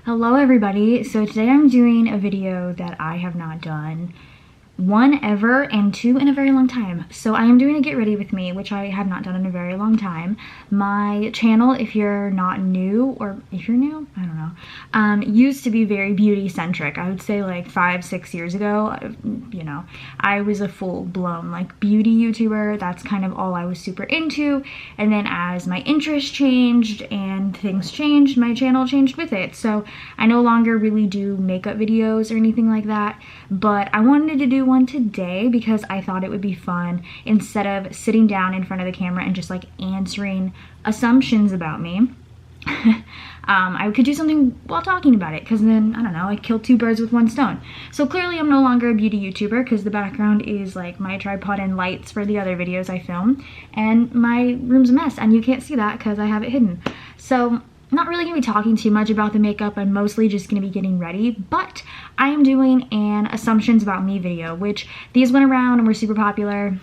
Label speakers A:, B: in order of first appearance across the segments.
A: Hello everybody. So today I'm doing a video that I have not done, one ever and two in a very long time. So I am doing a get ready with me, which I have not done in a very long time. My channel, if you're not new, or if you're new, I don't know, used to be very beauty centric. I would say like 5-6 years ago, you know, I was a full-blown like beauty YouTuber. That's kind of all I was super into. And then as my interests changed and things changed, my channel changed with it. So I no longer really do makeup videos or anything like that, but I wanted to do one today because I thought it would be fun instead of sitting down in front of the camera and just like answering assumptions about me. I could do something while talking about it, because then, I don't know, I killed two birds with one stone. So clearly I'm no longer a beauty YouTuber because the background is like my tripod and lights for the other videos I film, and my room's a mess and you can't see that because I have it hidden. So not really gonna be talking too much about the makeup. I'm mostly just gonna be getting ready, but I am doing an assumptions about me video, which these went around and were super popular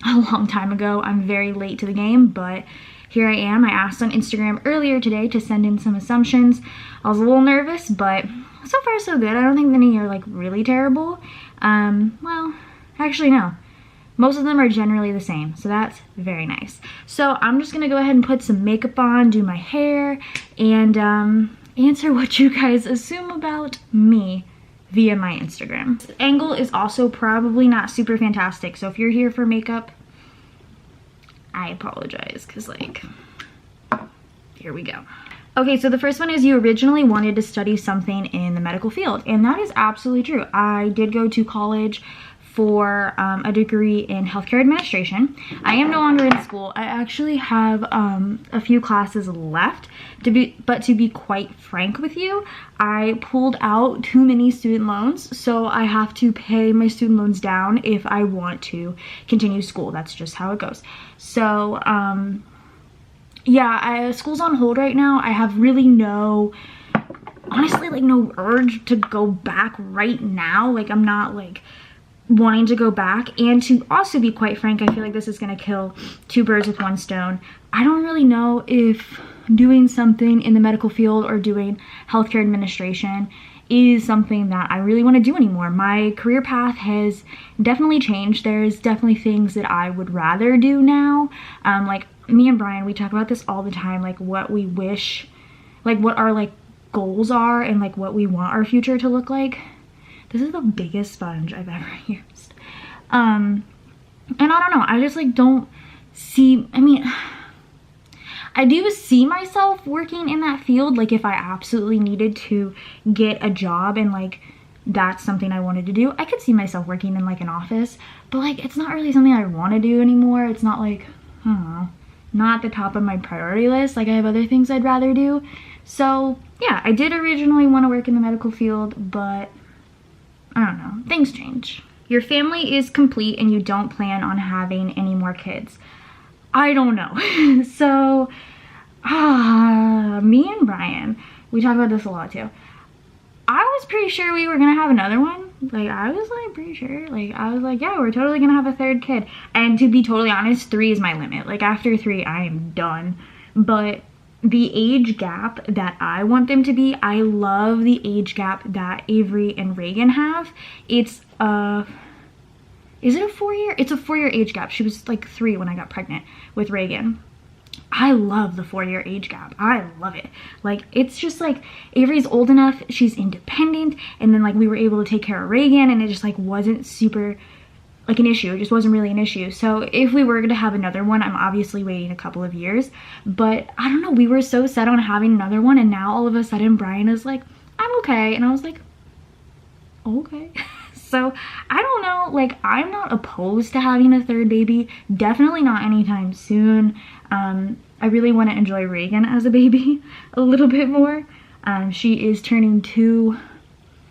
A: a long time ago. I'm very late to the game, but here I am. I asked on Instagram earlier today to send in some assumptions. I was a little nervous, but so far so good. I don't think any are like really terrible. Well, actually no. Most of them are generally the same, so that's very nice. So I'm just gonna go ahead and put some makeup on, do my hair, and answer what you guys assume about me via my Instagram. This angle is also probably not super fantastic, so if you're here for makeup, I apologize, because like, here we go. Okay, so the first one is you originally wanted to study something in the medical field, and that is absolutely true. I did go to college for a degree in healthcare administration. I am no longer in school. I actually have a few classes left, but to be quite frank with you, I pulled out too many student loans, so I have to pay my student loans down if I want to continue school. That's just how it goes. So yeah, school's on hold right now. I have really honestly like no urge to go back right now. Like I'm not like wanting to go back, and to also be quite frank, I feel like this is gonna kill two birds with one stone. I don't really know if doing something in the medical field or doing healthcare administration is something that I really want to do anymore. My career path has definitely changed. There's definitely things that I would rather do now. Like me and Brian, we talk about this all the time, like what we wish, like what our like goals are and like what we want our future to look like. This is the biggest sponge I've ever used. And I don't know, I just like don't see, I mean, I do see myself working in that field, like if I absolutely needed to get a job and like that's something I wanted to do, I could see myself working in like an office, but like it's not really something I want to do anymore. It's not like, I don't know, not at the top of my priority list. Like I have other things I'd rather do. So yeah, I did originally want to work in the medical field, but I don't know, things change. Your family is complete and you don't plan on having any more kids. I don't know. So, me and Brian, we talk about this a lot too. I was pretty sure we were gonna have another one. Like, I was like pretty sure. Like, I was like, yeah, we're totally gonna have a third kid. And to be totally honest, 3 is my limit. Like, after 3, I am done. But the age gap that I want them to be, I love the age gap that Avery and Reagan have. It's is it a 4-year? It's a 4-year age gap. She was like 3 when I got pregnant with Reagan. I love the 4-year age gap. I love it. Like, it's just like Avery's old enough, she's independent, and then like we were able to take care of Reagan, and it just like wasn't super like an issue. It just wasn't really an issue. So if we were going to have another one, I'm obviously waiting a couple of years, but I don't know, we were so set on having another one, and now all of a sudden Brian is like, I'm okay, and I was like, okay. So I don't know, like I'm not opposed to having a third baby, definitely not anytime soon. I really want to enjoy Reagan as a baby a little bit more. She is turning 2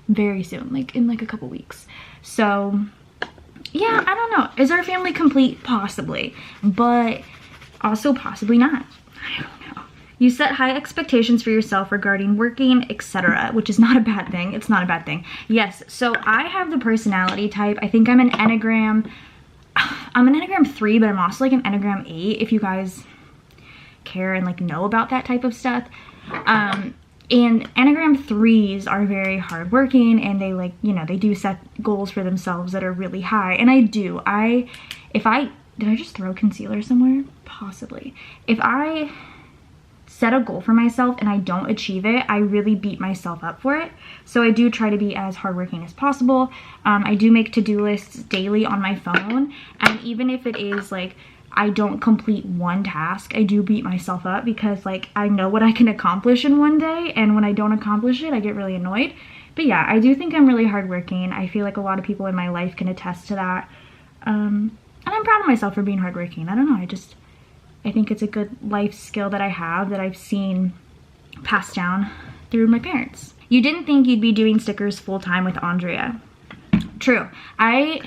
A: very soon, like in like a couple weeks. So yeah, I don't know. Is our family complete? Possibly, but also possibly not. I don't know. You set high expectations for yourself regarding working, etc., which is not a bad thing. It's not a bad thing. Yes, so I have the personality type. I think I'm an Enneagram. I'm an Enneagram 3, but I'm also like an Enneagram 8, if you guys care and like know about that type of stuff. And Enneagram 3s are very hardworking, and they like, you know, they do set goals for themselves that are really high. And I do. Did I just throw concealer somewhere? Possibly. If I set a goal for myself and I don't achieve it, I really beat myself up for it. So I do try to be as hardworking as possible. I do make to-do lists daily on my phone, and even if it is like I don't complete one task, I do beat myself up because like I know what I can accomplish in one day, and when I don't accomplish it, I get really annoyed. But yeah, I do think I'm really hardworking. I feel like a lot of people in my life can attest to that. And I'm proud of myself for being hardworking. I don't know, I think it's a good life skill that I have that I've seen passed down through my parents. You didn't think you'd be doing stickers full-time with Andrea. True. I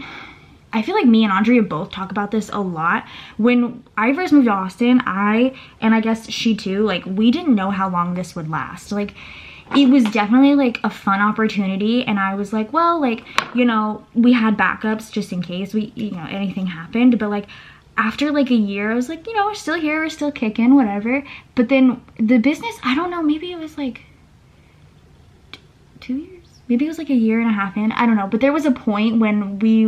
A: feel like me and Andrea both talk about this a lot. When I first moved to Austin, and I guess she too, like, we didn't know how long this would last. Like, it was definitely like a fun opportunity, and I was like, well, like, you know, we had backups just in case anything happened. But like after like a year, I was like, you know, we're still here, we're still kicking, whatever. But then the business, I don't know, maybe it was like 2 years, maybe it was like a year and a half in, I don't know. But there was a point when we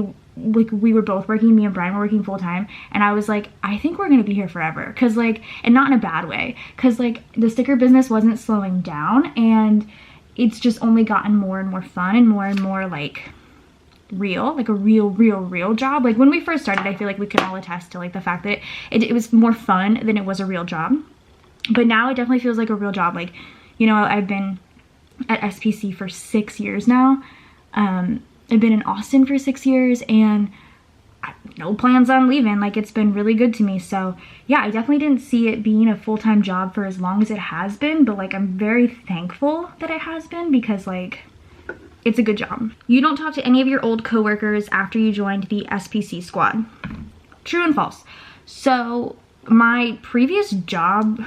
A: were both working, me and Brian were working full-time, and I was like, I think we're gonna be here forever. Because like, and not in a bad way, because like the sticker business wasn't slowing down, and it's just only gotten more and more fun and more like real, like a real job. Like when we first started, I feel like we could all attest to like the fact that it was more fun than it was a real job. But now it definitely feels like a real job. Like, you know, I've been at SPC for 6 years now. I've been in Austin for 6 years, and no plans on leaving. Like, it's been really good to me. So yeah, I definitely didn't see it being a full-time job for as long as it has been, but like I'm very thankful that it has been, because like it's a good job. You don't talk to any of your old coworkers after you joined the SPC squad. True and false. So my previous job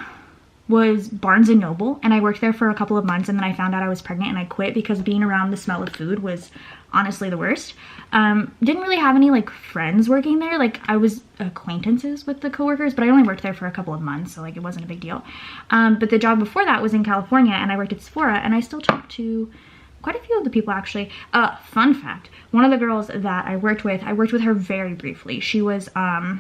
A: was Barnes & Noble, and I worked there for a couple of months, and then I found out I was pregnant and I quit because being around the smell of food was honestly the worst. Didn't really have any like friends working there. Like, I was acquaintances with the coworkers, but I only worked there for a couple of months, so like it wasn't a big deal. But the job before that was in California, and I worked at Sephora, and I still talk to quite a few of the people actually. Fun fact, one of the girls that I worked with her very briefly. She was a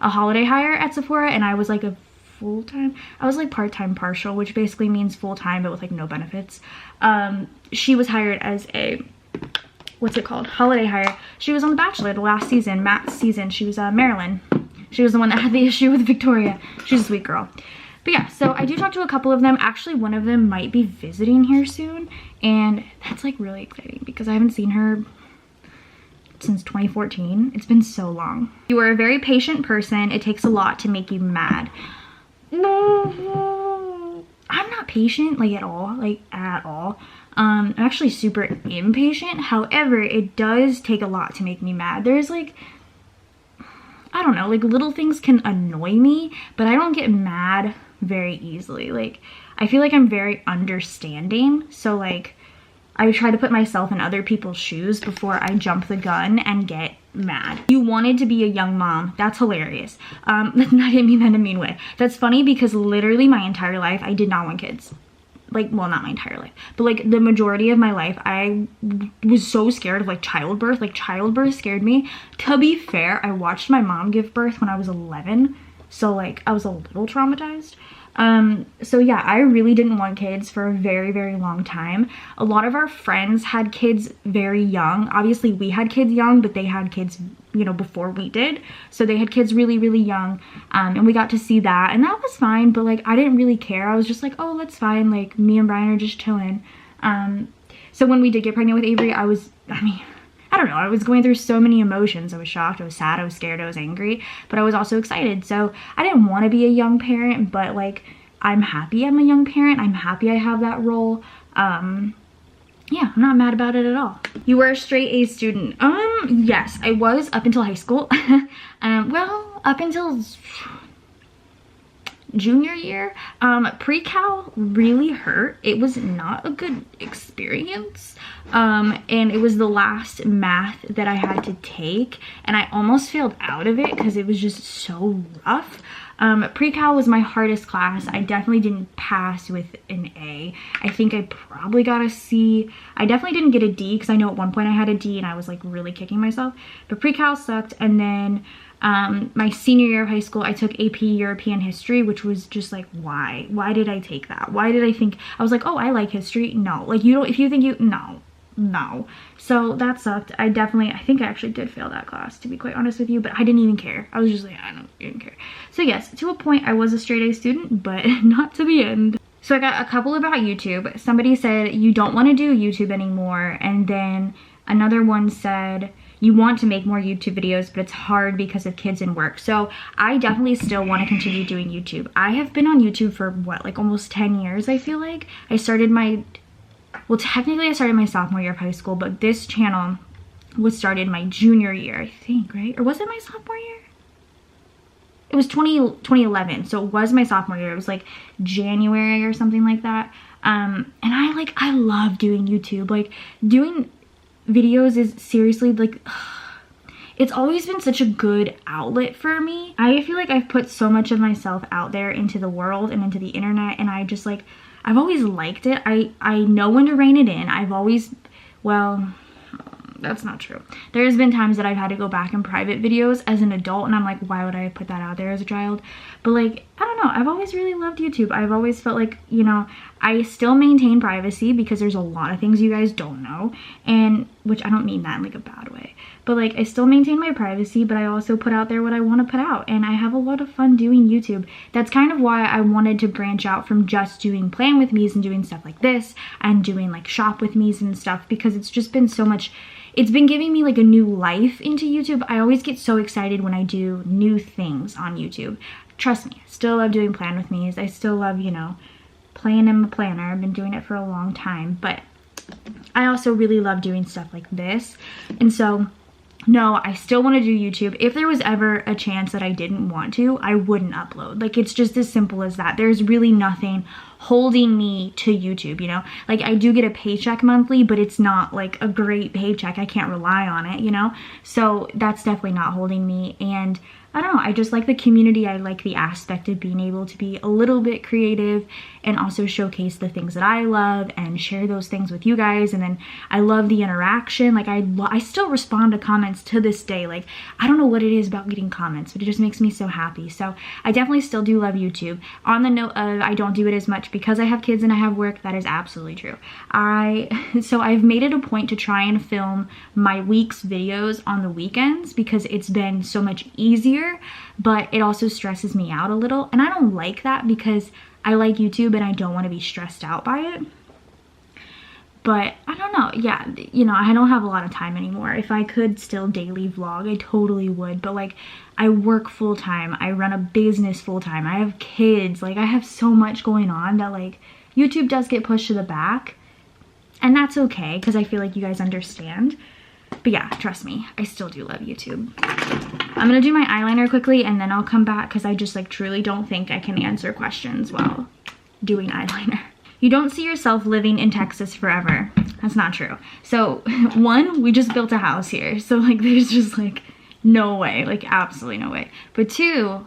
A: holiday hire at Sephora, and I was like a full-time, I was like part-time partial, which basically means full-time but with like no benefits. She was hired as a, what's it called, holiday hire. She was on The Bachelor the last season, Matt's season. She was Marilyn. She was the one that had the issue with Victoria. She's a sweet girl. But yeah, so I do talk to a couple of them. Actually, one of them might be visiting here soon, and that's like really exciting because I haven't seen her since 2014. It's been so long. You are a very patient person. It takes a lot to make you mad. No, I'm not patient, like at all, I'm actually super impatient. However, it does take a lot to make me mad. There's like, I don't know, like little things can annoy me, but I don't get mad very easily. Like, I feel like I'm very understanding, so like I try to put myself in other people's shoes before I jump the gun and get mad. You wanted to be a young mom. That's hilarious. I didn't mean that in a mean way. That's funny because literally my entire life I did not want kids. Like, well, not my entire life, but like the majority of my life I was so scared of like childbirth. Like, childbirth scared me. To be fair, I watched my mom give birth when I was 11, so like I was a little traumatized. So yeah, I really didn't want kids for a very long time. A lot of our friends had kids very young. Obviously we had kids young, but they had kids, you know, before we did. So they had kids really young, and we got to see that, and that was fine. But like, I didn't really care. I was just like, oh, that's fine. Like, me and Brian are just chilling. So when we did get pregnant with Avery, I don't know, I was going through so many emotions. I was shocked, I was sad, I was scared, I was angry, but I was also excited. So I didn't want to be a young parent, but like, I'm happy I'm a young parent. I'm happy I have that role. Yeah, I'm not mad about it at all. You were a straight A student. Yes, I was up until high school. Well, up until junior year. Pre-cal really hurt. It was not a good experience, and it was the last math that I had to take, and I almost failed out of it because it was just so rough. Pre-cal was my hardest class. I definitely didn't pass with an A. I think I probably got a C. I definitely didn't get a D because I know at one point I had a D and I was like really kicking myself. But pre-cal sucked. And then my senior year of high school, I took AP European History, which was just like, why? Why did I take that? Why did I think, I was like, oh, I like history. No, like you don't, if you think you, no. So that sucked. I think I actually did fail that class, to be quite honest with you, but I didn't even care. I was just like, I don't even care. So yes, to a point I was a straight A student, but not to the end. So I got a couple about YouTube. Somebody said you don't want to do YouTube anymore, and then another one said you want to make more YouTube videos, but it's hard because of kids and work. So I definitely still want to continue doing YouTube. I have been on YouTube for what, like almost 10 years, I feel like. Well, technically I started my sophomore year of high school, but this channel was started my junior year, I think, right? Or was it my sophomore year? It was 2011, so it was my sophomore year. It was like January or something like that. And I love doing YouTube. Like, doing videos is seriously like, it's always been such a good outlet for me. I feel like I've put so much of myself out there into the world and into the internet, and I just like, I've always liked it. I know when to rein it in. Well, that's not true. There's been times that I've had to go back in private videos as an adult, and I'm like, why would I put that out there as a child? But like, I don't know, I've always really loved YouTube. I've always felt like, you know, I still maintain privacy because there's a lot of things you guys don't know, and which I don't mean that in like a bad way, but like, I still maintain my privacy, but I also put out there what I want to put out, and I have a lot of fun doing YouTube. That's kind of why I wanted to branch out from just doing plan with me's and doing stuff like this and doing like shop with me's and stuff, because it's just been so much. It's been giving me like a new life into YouTube. I always get so excited when I do new things on YouTube. Trust me, I still love doing plan with me's. I still love, you know, playing in my planner. I've been doing it for a long time, but I also really love doing stuff like this. And so, no, I still want to do YouTube. If there was ever a chance that I didn't want to, I wouldn't upload. Like, it's just as simple as that. There's really nothing holding me to YouTube, you know? Like, I do get a paycheck monthly, but it's not like a great paycheck. I can't rely on it, you know? So that's definitely not holding me. And I don't know, I just like the community. I like the aspect of being able to be a little bit creative and also showcase the things that I love and share those things with you guys. And then I love the interaction. Like, I still respond to comments to this day. Like, I don't know what it is about getting comments, but it just makes me so happy. So I definitely still do love YouTube. On the note of I don't do it as much because I have kids and I have work, that is absolutely true. So I've made it a point to try and film my week's videos on the weekends because it's been so much easier, but it also stresses me out a little, and I don't like that because I like YouTube and I don't want to be stressed out by it. But I don't know, yeah, you know, I don't have a lot of time anymore. If I could still daily vlog, I totally would, but like, I work full-time, I run a business full-time, I have kids, like I have so much going on that like YouTube does get pushed to the back, and that's okay because I feel like you guys understand. But yeah, trust me, I still do love YouTube. I'm gonna do my eyeliner quickly and then I'll come back because I just like truly don't think I can answer questions while doing eyeliner. You don't see yourself living in Texas forever. That's not true. So one, we just built a house here. So like there's just like no way, like absolutely no way. But two,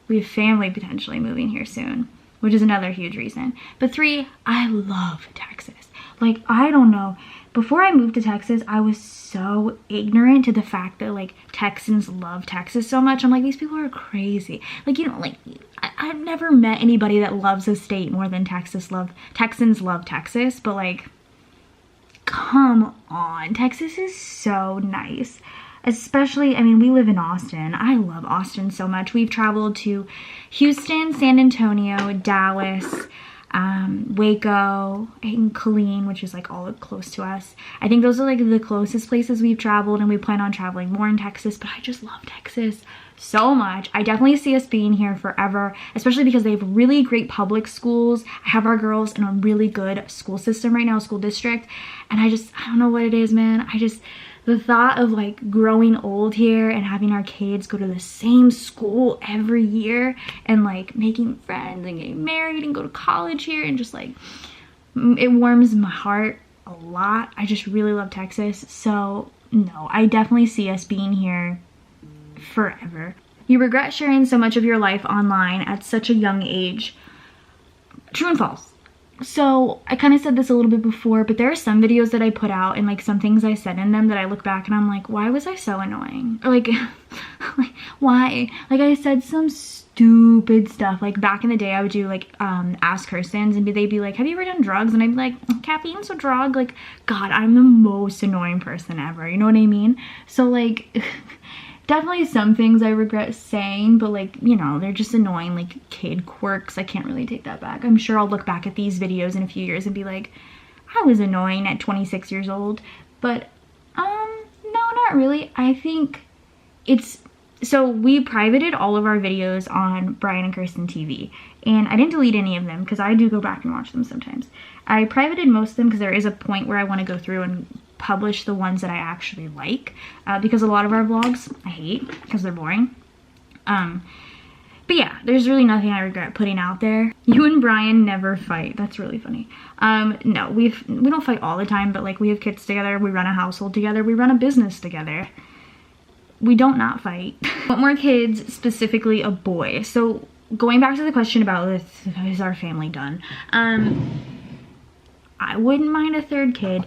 A: we have family potentially moving here soon, which is another huge reason. But three, I love Texas. Like, I don't know. Before I moved to Texas, I was so ignorant to the fact that like Texans love Texas so much. I'm like, these people are crazy. Like, you know, like I've never met anybody that loves a state more than Texans love Texas, but like, come on, Texas is so nice. Especially, I mean, we live in Austin. I love Austin so much. We've traveled to Houston, San Antonio, Dallas, Waco, and Killeen, which is like all close to us. I think those are like the closest places we've traveled, and we plan on traveling more in Texas, but I just love Texas so much. I definitely see us being here forever, especially because they have really great public schools. I have our girls in a really good school system right now, school district, and I don't know what it is, man. The thought of like growing old here and having our kids go to the same school every year and like making friends and getting married and go to college here, and just like, it warms my heart a lot. I just really love Texas. So no, I definitely see us being here forever. You regret sharing so much of your life online at such a young age. True and false. So I kind of said this a little bit before, but there are some videos that I put out and like some things I said in them that I look back and I'm like, why was I so annoying? Or like, why? Like I said some stupid stuff. Like back in the day I would do like ask Kirstens and they'd be like, have you ever done drugs? And I'd be like, caffeine's a drug. Like, God, I'm the most annoying person ever. You know what I mean? So like definitely some things I regret saying, but like, you know, they're just annoying like kid quirks. I can't really take that back. I'm sure I'll look back at these videos in a few years and be like, I was annoying at 26 years old. But no, not really. I think it's, so we privated all of our videos on Brian and Kirsten TV, and I didn't delete any of them because I do go back and watch them sometimes. I privated most of them because there is a point where I want to go through and publish the ones that I actually like, because a lot of our vlogs I hate because they're boring. But yeah, there's really nothing I regret putting out there. You and Brian never fight. That's really funny. No, we don't fight all the time, but like we have kids together, we run a household together, we run a business together. We don't not fight. Want more kids, specifically a boy. So going back to the question about is our family done? I wouldn't mind a third kid.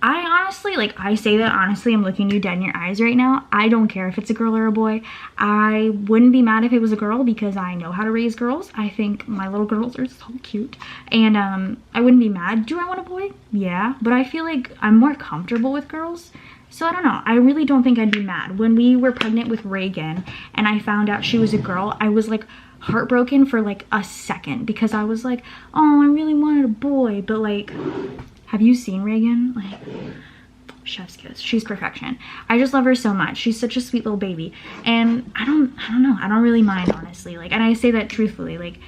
A: I honestly, like I say that honestly, I'm looking you dead in your eyes right now. I don't care if it's a girl or a boy. I wouldn't be mad if it was a girl because I know how to raise girls. I think my little girls are so cute. And I wouldn't be mad. Do I want a boy? Yeah. But I feel like I'm more comfortable with girls. So I don't know. I really don't think I'd be mad. When we were pregnant with Reagan and I found out she was a girl, I was like heartbroken for like a second because I was like, oh, I really wanted a boy. But like, have you seen Reagan? Like, chef's kiss. She's perfection. I just love her so much. She's such a sweet little baby. And I don't know. I don't really mind, honestly. Like, and I say that truthfully. Like,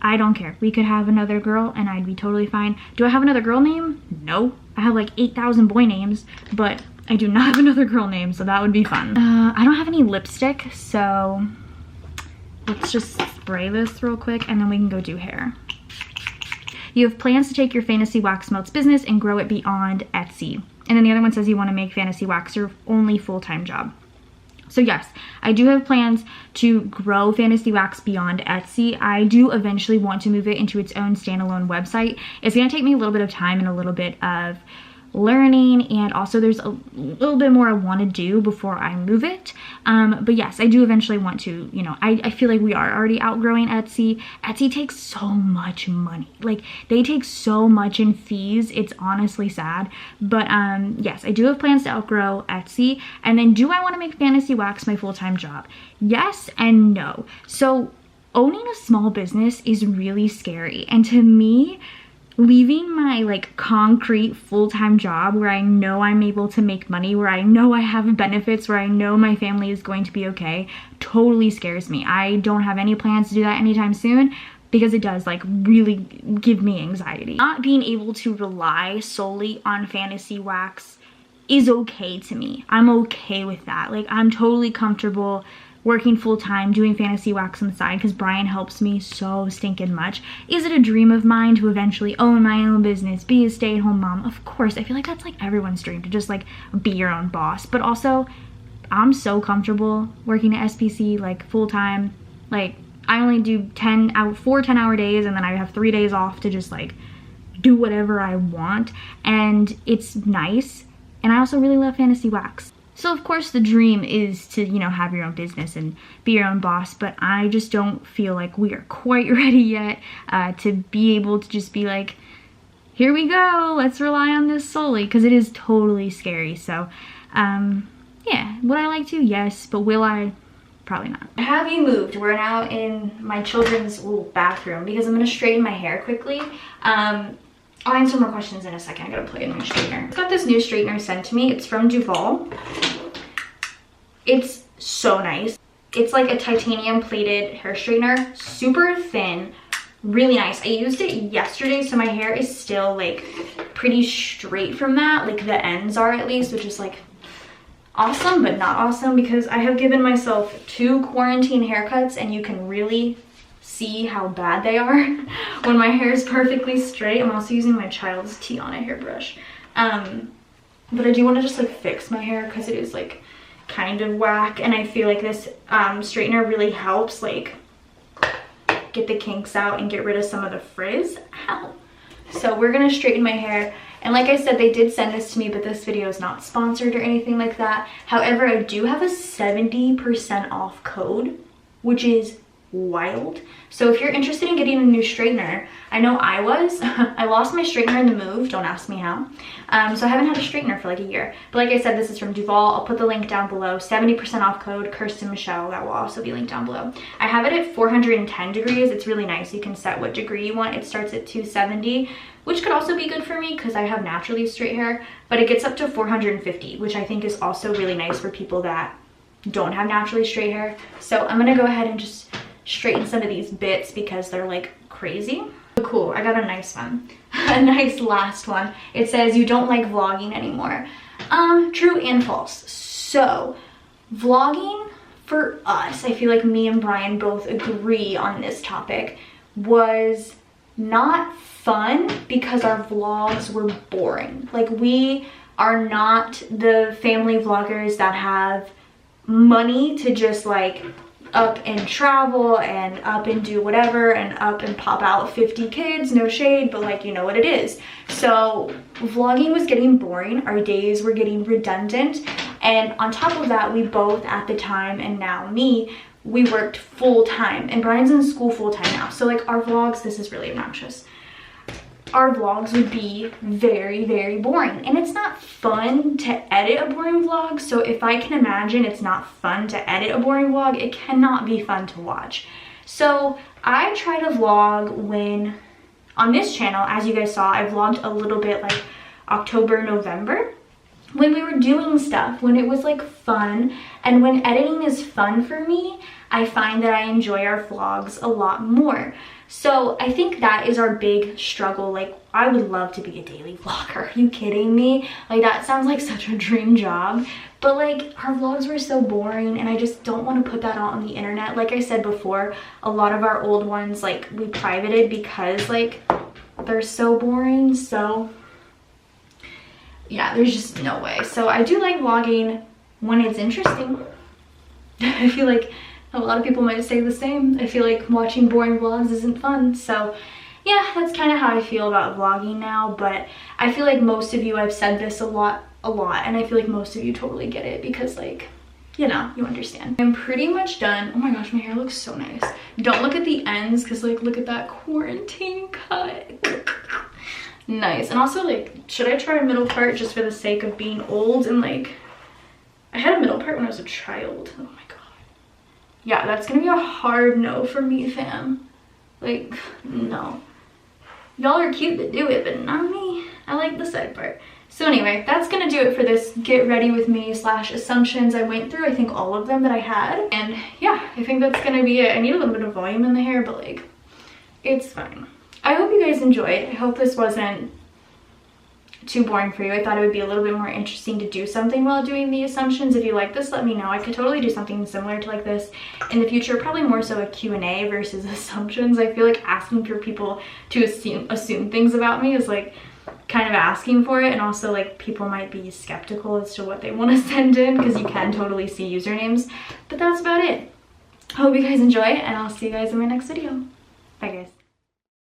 A: I don't care. We could have another girl and I'd be totally fine. Do I have another girl name? No. I have like 8,000 boy names, but I do not have another girl name, so that would be fun. I don't have any lipstick, so let's just spray this real quick and then we can go do hair. You have plans to take your fantasy wax melts business and grow it beyond Etsy. And then the other one says you want to make fantasy wax your only full-time job. So yes, I do have plans to grow Fantasy Wax beyond Etsy. I do eventually want to move it into its own standalone website. It's going to take me a little bit of time and a little bit of learning, and also there's a little bit more I want to do before I move it. But yes, I do eventually want to, you know, I feel like we are already outgrowing Etsy. Etsy takes so much money. Like, they take so much in fees. It's honestly sad. But yes, I do have plans to outgrow Etsy. And then do I want to make Fantasy Wax my full-time job? Yes and no. So owning a small business is really scary. And to me, leaving my like concrete full-time job where I know I'm able to make money, where I know I have benefits, where I know my family is going to be okay, totally scares me. I don't have any plans to do that anytime soon because it does like really give me anxiety. Not being able to rely solely on Fantasy Wax is okay to me. I'm okay with that. Like, I'm totally comfortable working full-time, doing Fantasy Wax on the side because Brian helps me so stinking much. Is it a dream of mine to eventually own my own business, be a stay-at-home mom? Of course. I feel like that's like everyone's dream, to just like be your own boss. But also, I'm so comfortable working at SPC like full-time. Like, I only do 4 10-hour days, and then I have 3 days off to just like do whatever I want, and it's nice. And I also really love Fantasy Wax. So of course the dream is to, you know, have your own business and be your own boss, but I just don't feel like we are quite ready yet to be able to just be like, here we go, let's rely on this solely, because it is totally scary. So yeah, would I like to? Yes, but will I? Probably not. Have you moved? We're now in my children's bathroom because I'm gonna straighten my hair quickly. I'll answer more questions in a second. I gotta plug in my straightener. I got this new straightener sent to me. It's from Duval. It's so nice. It's like a titanium plated hair straightener, super thin, really nice. I used it yesterday, so my hair is still like pretty straight from that. Like the ends are, at least, which is like awesome, but not awesome because I have given myself 2 quarantine haircuts and you can really see how bad they are when my hair is perfectly straight. I'm also using my child's Tiana hairbrush. But I do want to just like fix my hair because it is like kind of whack, and I feel like this straightener really helps like get the kinks out and get rid of some of the frizz. Ow. So we're gonna straighten my hair, and like I said, they did send this to me, but this video is not sponsored or anything like that. However, I do have a 70% off code, which is wild. So if you're interested in getting a new straightener, I know I was. I lost my straightener in the move, don't ask me how. So I haven't had a straightener for like a year. But like I said, this is from Duval. I'll put the link down below. 70% off code, Kirsten Michelle. That will also be linked down below. I have it at 410 degrees. It's really nice. You can set what degree you want. It starts at 270, which could also be good for me because I have naturally straight hair, but it gets up to 450, which I think is also really nice for people that don't have naturally straight hair. So I'm gonna go ahead and just straighten some of these bits because they're like crazy. Cool, I got a nice one. A nice last one. It says you don't like vlogging anymore. True and false. So vlogging for us, I feel like me and Brian both agree on this topic, was not fun because our vlogs were boring. Like, we are not the family vloggers that have money to just like up and travel and up and do whatever and up and pop out 50 kids, no shade, but like, you know what it is. So vlogging was getting boring, our days were getting redundant, and on top of that, we both at the time, and now me, we worked full-time, and Brian's in school full-time now. So like our vlogs, this is really obnoxious, our vlogs would be very, very boring, and it's not fun to edit a boring vlog. So if I can imagine it's not fun to edit a boring vlog, it cannot be fun to watch. So I try to vlog when, on this channel, as you guys saw, I vlogged a little bit like October, November, when we were doing stuff, when it was like fun, and when editing is fun for me, I find that I enjoy our vlogs a lot more. So I think that is our big struggle. Like, I would love to be a daily vlogger. Are you kidding me? Like, that sounds like such a dream job. But like, our vlogs were so boring, and I just don't want to put that out on the internet. Like I said before, a lot of our old ones, like, we privated because like they're so boring. So yeah, there's just no way. So I do like vlogging when it's interesting. I feel like a lot of people might say the same. I feel like watching boring vlogs isn't fun. So yeah, that's kind of how I feel about vlogging now. But I feel like most of you, I've said this a lot, and I feel like most of you totally get it because, like, you know, you understand. I'm pretty much done. Oh my gosh, my hair looks so nice. Don't look at the ends because, like, look at that quarantine cut. Nice. And also, like, should I try a middle part just for the sake of being old? And like, I had a middle part when I was a child. Oh my god. Yeah, that's gonna be a hard no for me, fam. Like, no. Y'all are cute that do it, but not me. I like the side part. So anyway, that's gonna do it for this get ready with me / assumptions. I went through, I think, all of them that I had. And yeah, I think that's gonna be it. I need a little bit of volume in the hair, but like, it's fine. I hope you guys enjoyed. I hope this wasn't too boring for you. I thought it would be a little bit more interesting to do something while doing the assumptions. If you like this, let me know. I could totally do something similar to like this in the future, probably more so a Q&A versus assumptions. I feel like asking for people to assume things about me is like kind of asking for it, and also like people might be skeptical as to what they want to send in because you can totally see usernames. But that's about it. I hope you guys enjoy, and I'll see you guys in my next video. Bye guys.